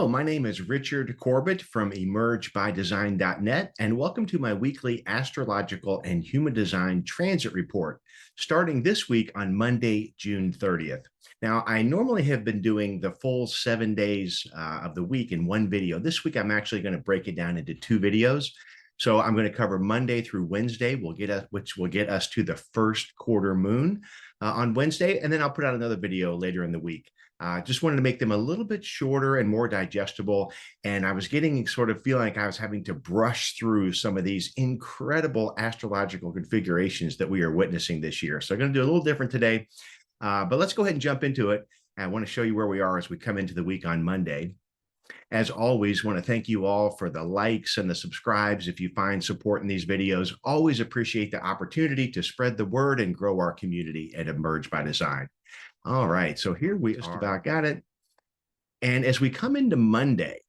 Hello, my name is Richard Corbett from emergebydesign.net, and welcome to my weekly astrological and human design transit report, starting this week on Monday, June 30th. Now, I normally have been doing the full 7 days of the week in one video. This week, I'm actually going to break it down into two videos. So I'm going to cover Monday through Wednesday, which will get us to the first quarter moon on Wednesday, and then I'll put out another video later in the week. Just wanted to make them a little bit shorter and more digestible. And I was getting sort of feeling like I was having to brush through some of these incredible astrological configurations that we are witnessing this year. So I'm going to do a little different today, but let's go ahead and jump into it. I want to show you where we are as we come into the week on Monday. As always, want to thank you all for the likes and the subscribes. If you find support in these videos, always appreciate the opportunity to spread the word and grow our community at Emerge by Design. All right, so here we just about got it. And as we come into Monday,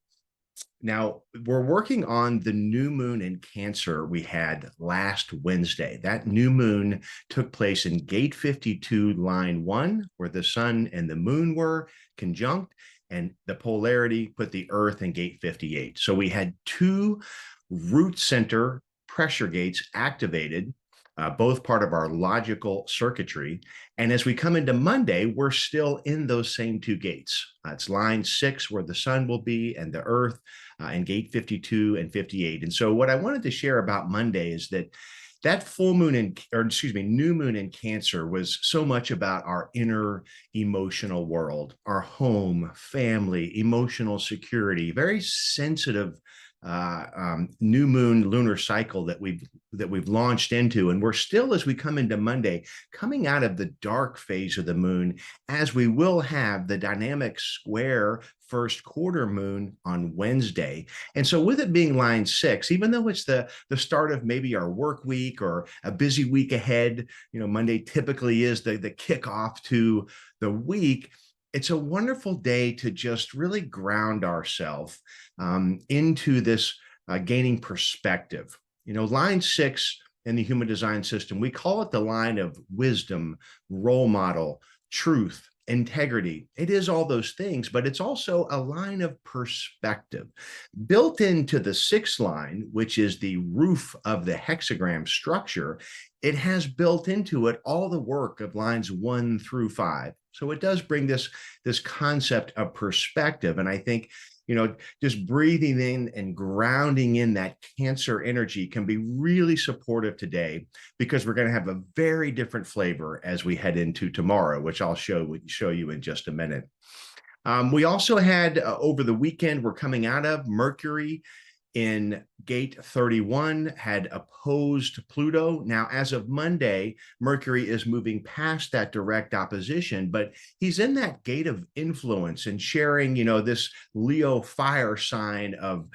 now we're working on the new moon in Cancer we had last Wednesday. That new moon took place in gate 52, line 1, where the sun and the moon were conjunct, and the polarity put the Earth in gate 58. So we had two root center pressure gates activated, both part of our logical circuitry. And as we come into Monday, we're still in those same two gates. It's line 6 where the sun will be and the Earth, and gate 52 and 58. And so what I wanted to share about Monday is that full moon new moon in Cancer was so much about our inner emotional world, our home, family, emotional security, very sensitive new moon lunar cycle that we've launched into. And we're still, as we come into Monday, coming out of the dark phase of the moon, as we will have the dynamic square first quarter moon on Wednesday. And so with it being line 6, even though it's the start of maybe our work week or a busy week ahead, Monday typically is the kickoff to the week. It's a wonderful day to just really ground ourselves into this gaining perspective. Line 6 in the human design system, we call it the line of wisdom, role model, truth, integrity. It is all those things, but it's also a line of perspective. Built into the 6th line, which is the roof of the hexagram structure, it has built into it all the work of lines 1 through 5. So it does bring this concept of perspective. And I think, just breathing in and grounding in that Cancer energy can be really supportive today, because we're going to have a very different flavor as we head into tomorrow, which I'll show you in just a minute. We also had over the weekend, we're coming out of Mercury in gate 31 had opposed Pluto. Now, as of Monday, Mercury is moving past that direct opposition, but he's in that gate of influence and sharing, this Leo fire sign of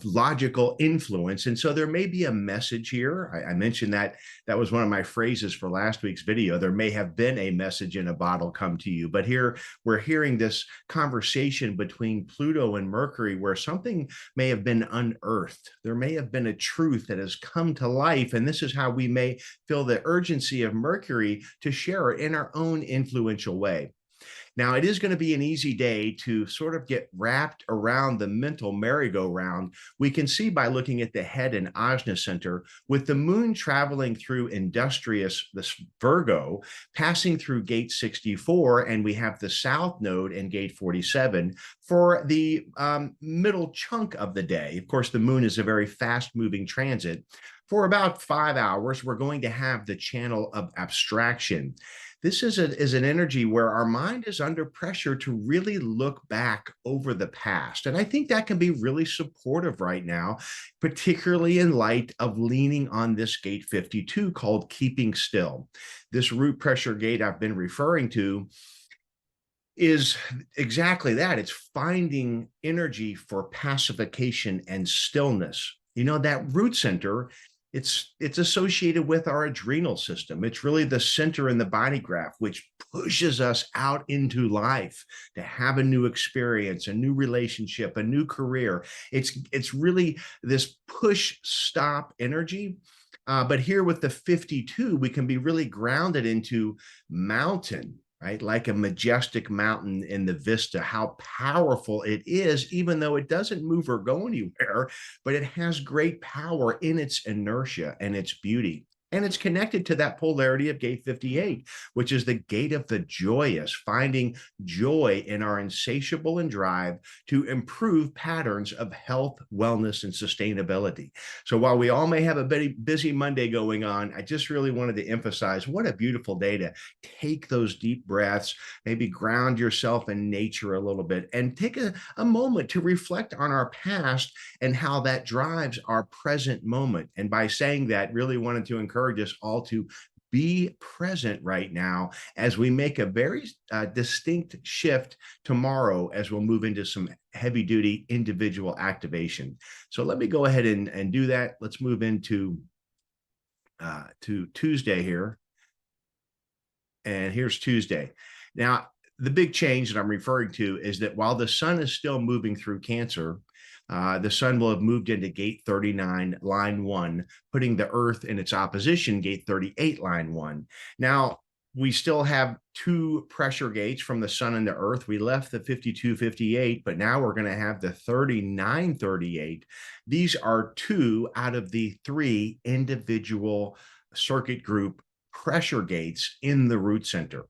logical influence. And so there may be a message here. I mentioned that was one of my phrases for last week's video. There may have been a message in a bottle come to you, but here we're hearing this conversation between Pluto and Mercury where something may have been unearthed. There may have been a truth that has come to life, and this is how we may feel the urgency of Mercury to share it in our own influential way. Now, it is going to be an easy day to sort of get wrapped around the mental merry-go-round. We can see by looking at the head and Ajna center, with the moon traveling through industrious, this Virgo, passing through gate 64, and we have the south node in gate 47 for the middle chunk of the day. Of course, the moon is a very fast-moving transit. For about 5 hours, we're going to have the channel of abstraction. This is an energy where our mind is under pressure to really look back over the past. And I think that can be really supportive right now, particularly in light of leaning on this gate 52 called keeping still. This root pressure gate I've been referring to is exactly that. It's finding energy for pacification and stillness. That root center, it's associated with our adrenal system. It's really the center in the body graph, which pushes us out into life to have a new experience, a new relationship, a new career. It's really this push stop energy. But here with the 52, we can be really grounded into mountain. right? Like a majestic mountain in the vista, how powerful it is, even though it doesn't move or go anywhere, but it has great power in its inertia and its beauty. And it's connected to that polarity of gate 58, which is the gate of the joyous, finding joy in our insatiable and drive to improve patterns of health, wellness, and sustainability. So while we all may have a very busy Monday going on, I just really wanted to emphasize what a beautiful day to take those deep breaths, maybe ground yourself in nature a little bit, and take a moment to reflect on our past and how that drives our present moment. And by saying that, really wanted to encourage us all to be present right now as we make a very distinct shift tomorrow as we'll move into some heavy duty individual activation. So let me go ahead and do that. Let's move into to Tuesday here. And here's Tuesday. Now, the big change that I'm referring to is that while the sun is still moving through Cancer, the sun will have moved into gate 39, line 1, putting the Earth in its opposition, gate 38, line 1. Now, we still have 2 pressure gates from the sun and the Earth. We left the 52-58, but now we're going to have the 39-38. These are 2 out of the 3 individual circuit group pressure gates in the root center.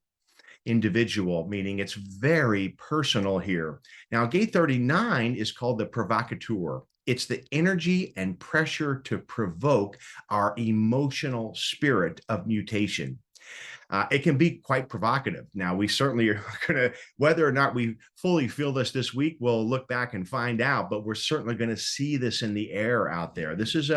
Individual, meaning it's very personal here. Now, gate 39 is called the provocateur. It's the energy and pressure to provoke our emotional spirit of mutation. It can be quite provocative. Now, we certainly are going to, whether or not we fully feel this week, we'll look back and find out, but we're certainly going to see this in the air out there. This is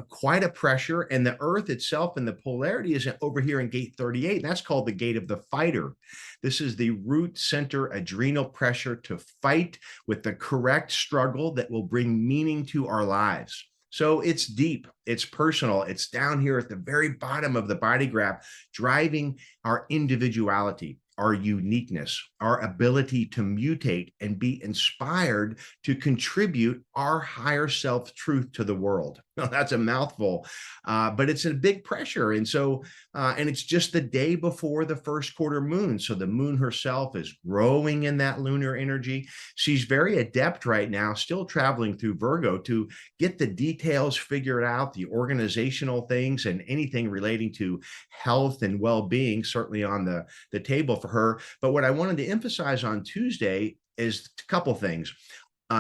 quite a pressure, and the Earth itself and the polarity is over here in gate 38. That's called the gate of the fighter. This is the root center adrenal pressure to fight with the correct struggle that will bring meaning to our lives. So it's deep, it's personal, it's down here at the very bottom of the body graph, driving our individuality, our uniqueness, our ability to mutate and be inspired to contribute our higher self truth to the world. Now, that's a mouthful, but it's a big pressure. And so, and it's just the day before the first quarter moon. So the moon herself is growing in that lunar energy. She's very adept right now, still traveling through Virgo to get the details figured out, the organizational things and anything relating to health and well-being, certainly on the table for her. But what I wanted to emphasize on Tuesday is a couple things.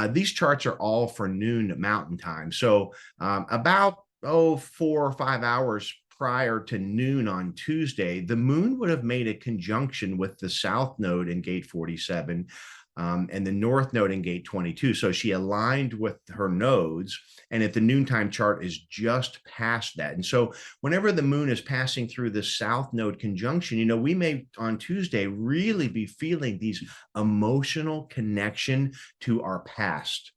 These charts are all for noon Mountain Time. So about 4 or 5 hours prior to noon on Tuesday, the moon would have made a conjunction with the south node in gate 47 and the north node in gate 22. So she aligned with her nodes, and if the noontime chart is just past that. And so whenever the moon is passing through the south node conjunction, you know, we may on Tuesday really be feeling these emotional connection to our past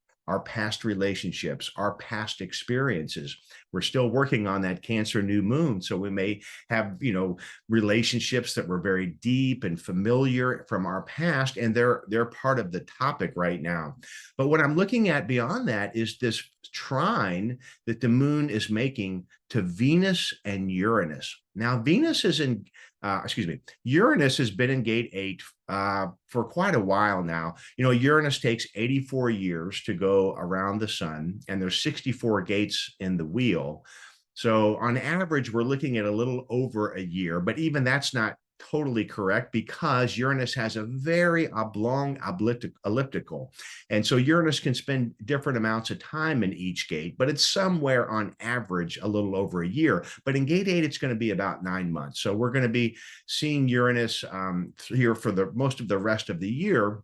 relationships, our past experiences. We're still working on that Cancer new moon. So we may have, you know, relationships that were very deep and familiar from our past, and they're part of the topic right now. But what I'm looking at beyond that is this trine that the moon is making to Venus and Uranus. Now, Venus is in, Uranus has been in gate 8 for quite a while now. You know, Uranus takes 84 years to go around the sun, and there's 64 gates in the wheel. So on average, we're looking at a little over a year, but even that's not totally correct because Uranus has a very oblong elliptical. And so Uranus can spend different amounts of time in each gate, but it's somewhere on average a little over a year. But in gate 8, it's going to be about 9 months. So we're going to be seeing Uranus here for the most of the rest of the year.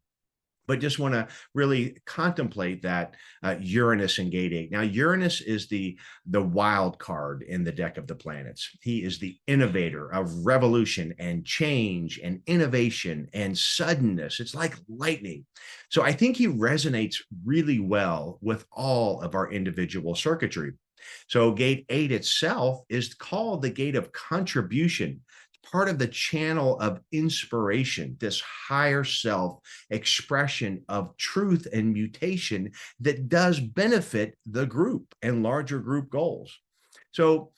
But just want to really contemplate that Uranus in gate 8. Now, Uranus is the wild card in the deck of the planets. He is the innovator of revolution and change and innovation and suddenness. It's like lightning. So I think he resonates really well with all of our individual circuitry. So gate 8 itself is called the gate of contribution, part of the channel of inspiration, this higher self expression of truth and mutation that does benefit the group and larger group goals. So,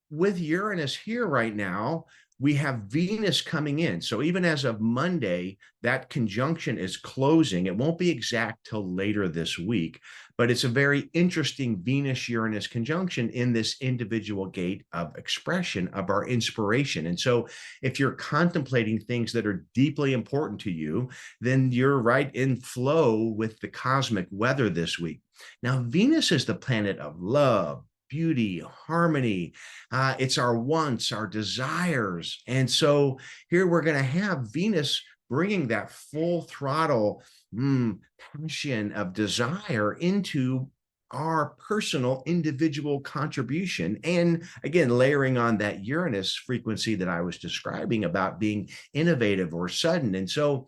with Uranus here right now, we have Venus coming in. So even as of Monday, that conjunction is closing. It won't be exact till later this week, but it's a very interesting Venus-Uranus conjunction in this individual gate of expression of our inspiration. And so if you're contemplating things that are deeply important to you, then you're right in flow with the cosmic weather this week. Now, Venus is the planet of love, beauty, harmony. It's our wants, our desires. And so here we're going to have Venus bringing that full throttle passion of desire into our personal individual contribution. And again, layering on that Uranus frequency that I was describing about being innovative or sudden. And so,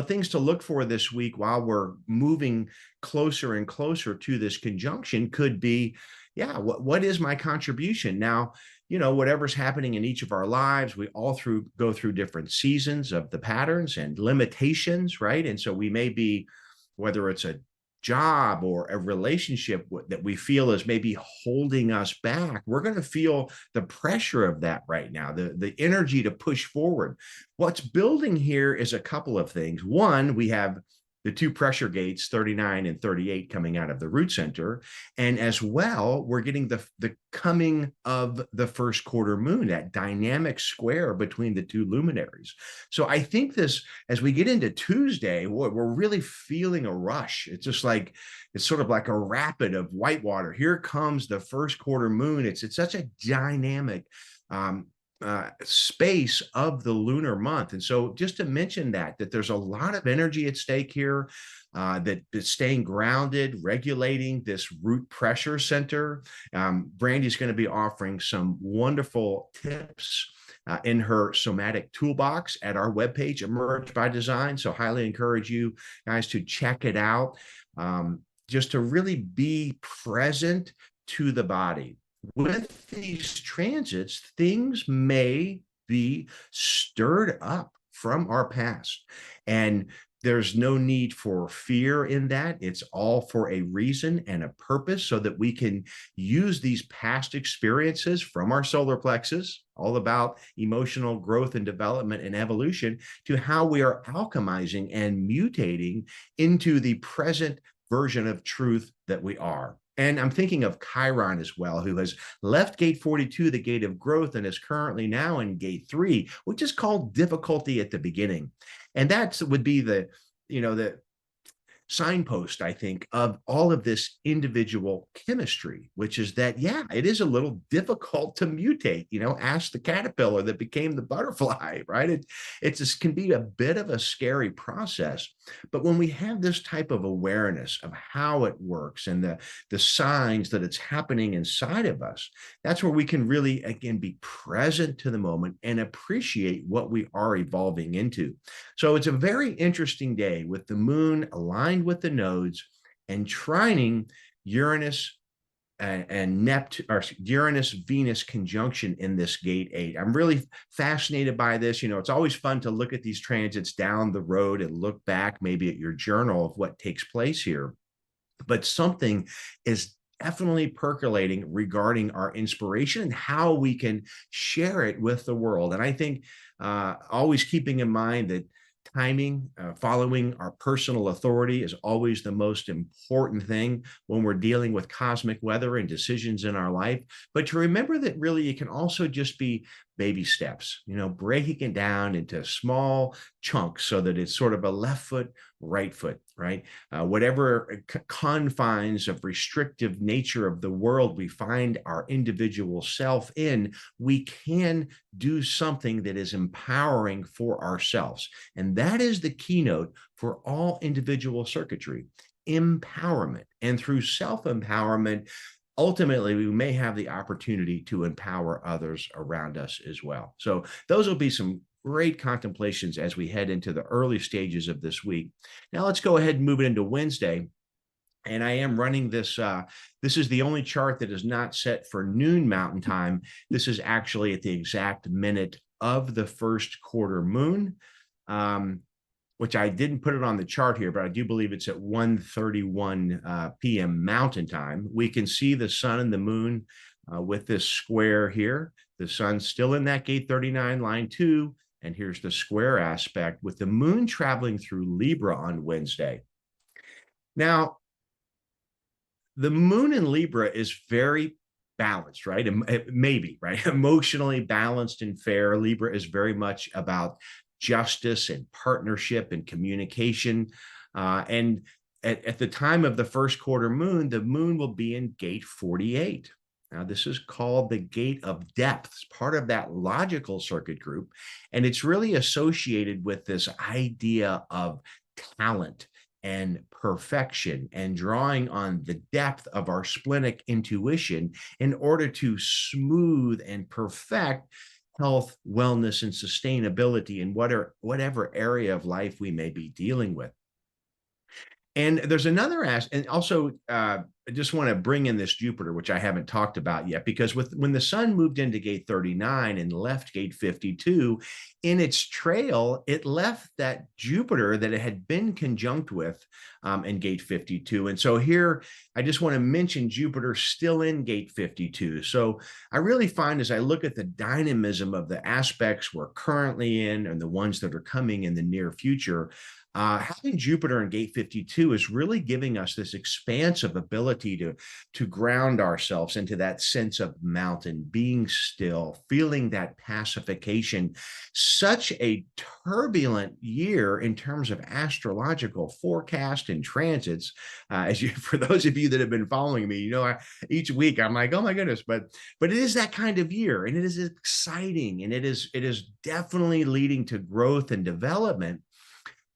things to look for this week while we're moving closer and closer to this conjunction could be, what is my contribution? Now, whatever's happening in each of our lives, we all go through different seasons of the patterns and limitations, right? And so we may be, whether it's a job or a relationship that we feel is maybe holding us back, we're going to feel the pressure of that right now, the energy to push forward. What's building here is a couple of things. One, we have the two pressure gates, 39 and 38, coming out of the root center. And as well, we're getting the coming of the first quarter moon, that dynamic square between the two luminaries. So I think this, as we get into Tuesday, we're really feeling a rush. It's just like, it's sort of like a rapid of white water. Here comes the first quarter moon. It's such a dynamic space of the lunar month. And so just to mention that there's a lot of energy at stake here, that is staying grounded, regulating this root pressure center. Brandy's going to be offering some wonderful tips in her somatic toolbox at our webpage, Emerge by Design. So highly encourage you guys to check it out, just to really be present to the body. With these transits, things may be stirred up from our past. And there's no need for fear in that. It's all for a reason and a purpose, so that we can use these past experiences from our solar plexus, all about emotional growth and development and evolution, to how we are alchemizing and mutating into the present version of truth that we are. And I'm thinking of Chiron as well, who has left gate 42, the gate of growth, and is currently now in gate 3, which is called difficulty at the beginning. And that would be the signpost, I think, of all of this individual chemistry, which is that, it is a little difficult to mutate. Ask the caterpillar that became the butterfly, right? It just can be a bit of a scary process. But when we have this type of awareness of how it works and the signs that it's happening inside of us, that's where we can really, again, be present to the moment and appreciate what we are evolving into. So it's a very interesting day with the moon aligned with the nodes and trining Uranus and Neptune, or Uranus Venus conjunction in this gate 8. I'm really fascinated by this. It's always fun to look at these transits down the road and look back maybe at your journal of what takes place here. But something is definitely percolating regarding our inspiration and how we can share it with the world. And I think always keeping in mind that timing, following our personal authority, is always the most important thing when we're dealing with cosmic weather and decisions in our life. But to remember that really it can also just be baby steps, breaking it down into small chunks so that it's sort of a left foot, right foot, right? Whatever confines of restrictive nature of the world we find our individual self in, we can do something that is empowering for ourselves. And that is the keynote for all individual circuitry: empowerment. And through self-empowerment, ultimately, we may have the opportunity to empower others around us as well. So those will be some great contemplations as we head into the early stages of this week. Now let's go ahead and move it into Wednesday. And I am running this. This is the only chart that is not set for noon Mountain Time. This is actually at the exact minute of the first quarter moon, which I didn't put it on the chart here, but I do believe it's at 1:31 p.m. Mountain Time. We can see the sun and the moon with this square here. The sun's still in that gate 39 line 2. And here's the square aspect with the moon traveling through Libra on Wednesday. Now, the moon in Libra is very balanced, right? Maybe, right? Emotionally balanced and fair. Libra is very much about justice and partnership and communication. And at the time of the first quarter moon, the moon will be in gate 48. Now, this is called the gate of depths, part of that logical circuit group. And it's really associated with this idea of talent and perfection and drawing on the depth of our splenic intuition in order to smooth and perfect health, wellness, and sustainability in whatever area of life we may be dealing with. And there's another aspect, and also I just want to bring in this Jupiter, which I haven't talked about yet, because when the sun moved into gate 39 and left gate 52, in its trail, it left that Jupiter that it had been conjunct with in gate 52. And so here, I just want to mention Jupiter still in gate 52. So I really find as I look at the dynamism of the aspects we're currently in and the ones that are coming in the near future, having Jupiter in gate 52 is really giving us this expansive ability to ground ourselves into that sense of mountain, being still, feeling that pacification. Such a turbulent year in terms of astrological forecast and transits. For those of you that have been following me, each week I'm like, oh my goodness, but it is that kind of year, and it is exciting, and it is definitely leading to growth and development.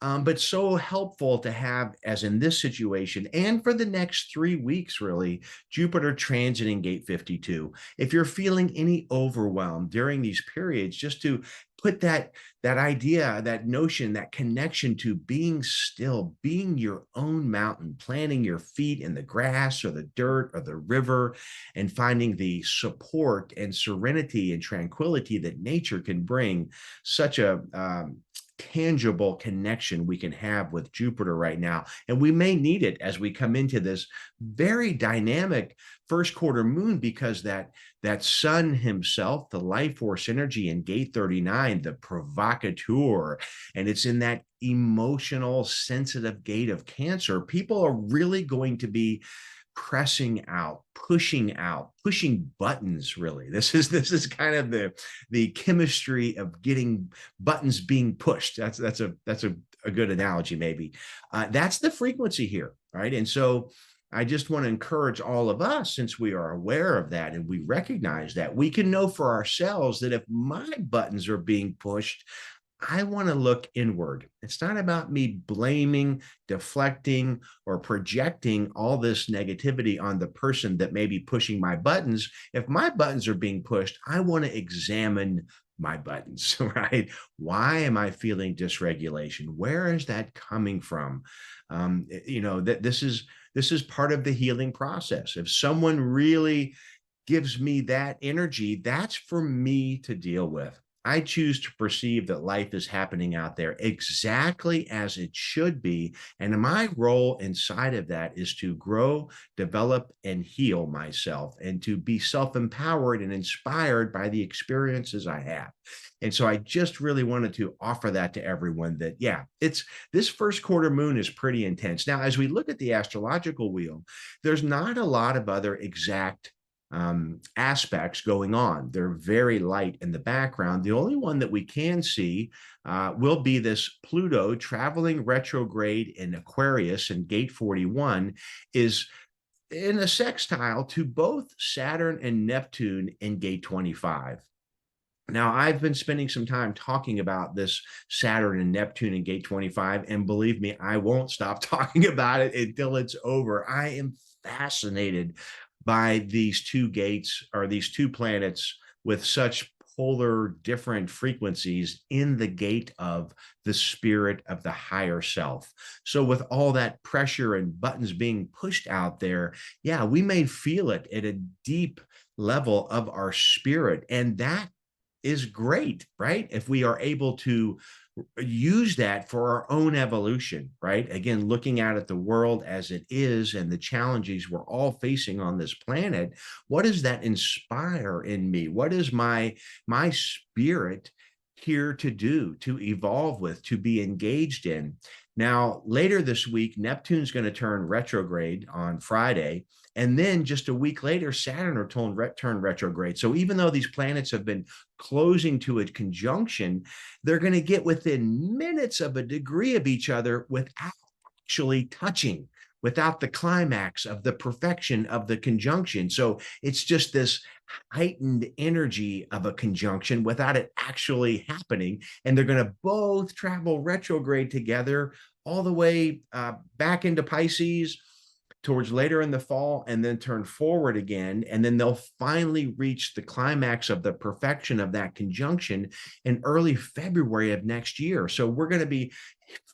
But so helpful to have, as in this situation, and for the next 3 weeks, really, Jupiter transiting gate 52. If you're feeling any overwhelm during these periods, just to put that idea, that notion, that connection to being still, being your own mountain, planting your feet in the grass or the dirt or the river, and finding the support and serenity and tranquility that nature can bring. Such a tangible connection we can have with Jupiter right now. And we may need it as we come into this very dynamic first quarter moon, because that sun himself, the life force energy in gate 39, the provocateur, and it's in that emotional, sensitive gate of Cancer. People are really going to be pressing out, pushing buttons. Really, this is kind of the chemistry of getting buttons being pushed. That's a good analogy, maybe. That's the frequency here, right? And so I just want to encourage all of us, since we are aware of that and we recognize that, we can know for ourselves that if my buttons are being pushed, I want to look inward. It's not about me blaming, deflecting, or projecting all this negativity on the person that may be pushing my buttons. If my buttons are being pushed, I want to examine my buttons, right? Why am I feeling dysregulation? Where is that coming from? That this is part of the healing process. If someone really gives me that energy, that's for me to deal with. I choose to perceive that life is happening out there exactly as it should be. And my role inside of that is to grow, develop, and heal myself, and to be self-empowered and inspired by the experiences I have. And so I just really wanted to offer that to everyone, that, yeah, this first quarter moon is pretty intense. Now, as we look at the astrological wheel, there's not a lot of other exact aspects going on. They're very light in the background. The only one that we can see will be this Pluto traveling retrograde in Aquarius in gate 41, is in a sextile to both Saturn and Neptune in gate 25. Now, I've been spending some time talking about this Saturn and Neptune in gate 25, and believe me, I won't stop talking about it until it's over. I am fascinated by these two gates, or these two planets with such polar different frequencies in the gate of the spirit of the higher self. So with all that pressure and buttons being pushed out there, yeah, we may feel it at a deep level of our spirit. And that is great, right? If we are able to use that for our own evolution, right? Again, looking out at the world as it is and the challenges we're all facing on this planet. What does that inspire in me? What is my spirit here to do, to evolve with, to be engaged in? Now, later this week, Neptune's going to turn retrograde on Friday. And then just a week later, Saturn will turn retrograde. So even though these planets have been closing to a conjunction, they're going to get within minutes of a degree of each other without actually touching, without the climax of the perfection of the conjunction. So it's just this heightened energy of a conjunction without it actually happening. And they're going to both travel retrograde together all the way back into Pisces towards later in the fall, and then turn forward again. And then they'll finally reach the climax of the perfection of that conjunction in early February of next year. So we're going to be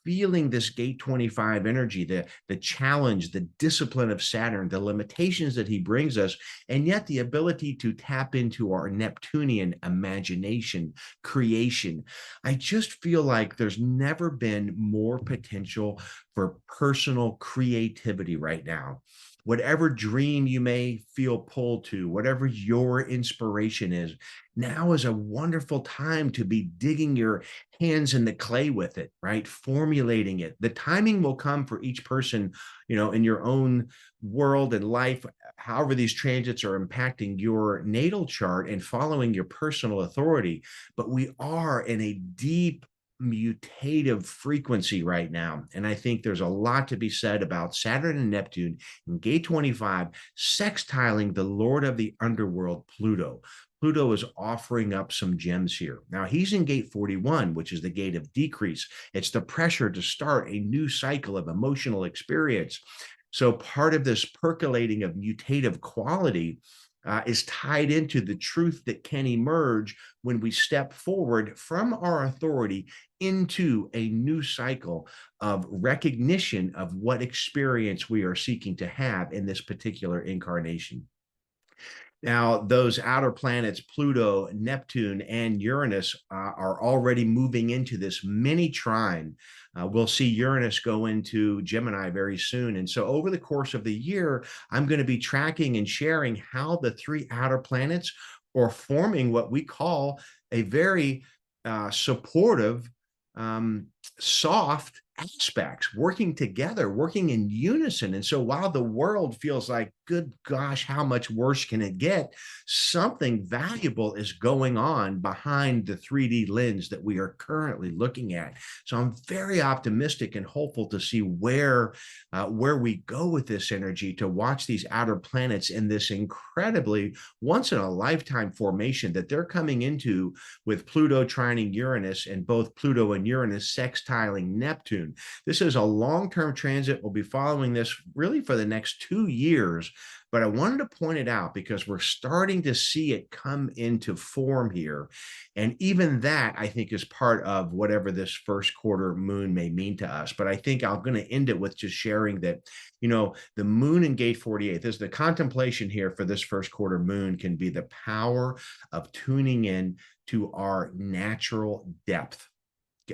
feeling this gate 25 energy, the challenge, the discipline of Saturn, the limitations that he brings us, and yet the ability to tap into our Neptunian imagination, creation. I just feel like there's never been more potential for personal creativity right now. Whatever dream you may feel pulled to, whatever your inspiration is, now is a wonderful time to be digging your hands in the clay with it, right? Formulating it. The timing will come for each person, in your own world and life, however these transits are impacting your natal chart and following your personal authority. But we are in a deep mutative frequency right now. And I think there's a lot to be said about Saturn and Neptune in gate 25, sextiling the Lord of the underworld, Pluto. Pluto is offering up some gems here. Now, he's in gate 41, which is the gate of decrease. It's the pressure to start a new cycle of emotional experience. So part of this percolating of mutative quality is tied into the truth that can emerge when we step forward from our authority into a new cycle of recognition of what experience we are seeking to have in this particular incarnation. Now, those outer planets, Pluto, Neptune, and Uranus, are already moving into this mini trine. We'll see Uranus go into Gemini very soon. And so over the course of the year, I'm going to be tracking and sharing how the three outer planets are forming what we call a very supportive, soft aspects, working together, working in unison. And so while the world feels like, good gosh, how much worse can it get? Something valuable is going on behind the 3D lens that we are currently looking at. So I'm very optimistic and hopeful to see where we go with this energy, to watch these outer planets in this incredibly once in a lifetime formation that they're coming into, with Pluto trining Uranus and both Pluto and Uranus sextiling Neptune. This is a long-term transit. We'll be following this really for the next 2 years. But I wanted to point it out because we're starting to see it come into form here. And even that, I think, is part of whatever this first quarter moon may mean to us. But I think I'm going to end it with just sharing that, the moon in gate 48, this is the contemplation here for this first quarter moon, can be the power of tuning in to our natural depth.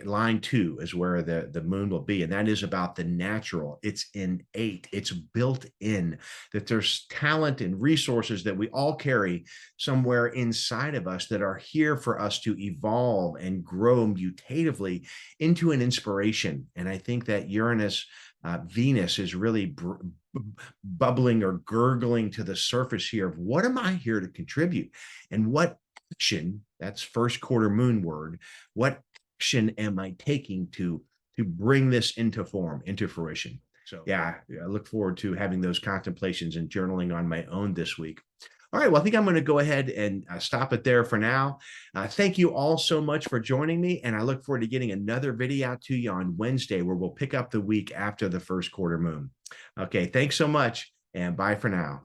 Line 2 is where the moon will be, and that is about the natural. It's innate, it's built in, that there's talent and resources that we all carry somewhere inside of us that are here for us to evolve and grow mutatively into an inspiration. And I think that Uranus Venus is really bubbling or gurgling to the surface here of what am I here to contribute, and what action, that's first quarter moon word, what action am I taking to bring this into form, into fruition? So yeah, I look forward to having those contemplations and journaling on my own this week. All right, well, I think I'm going to go ahead and stop it there for now. Thank you all so much for joining me, and I look forward to getting another video out to you on Wednesday, where we'll pick up the week after the first quarter moon. Okay, thanks so much, and bye for now.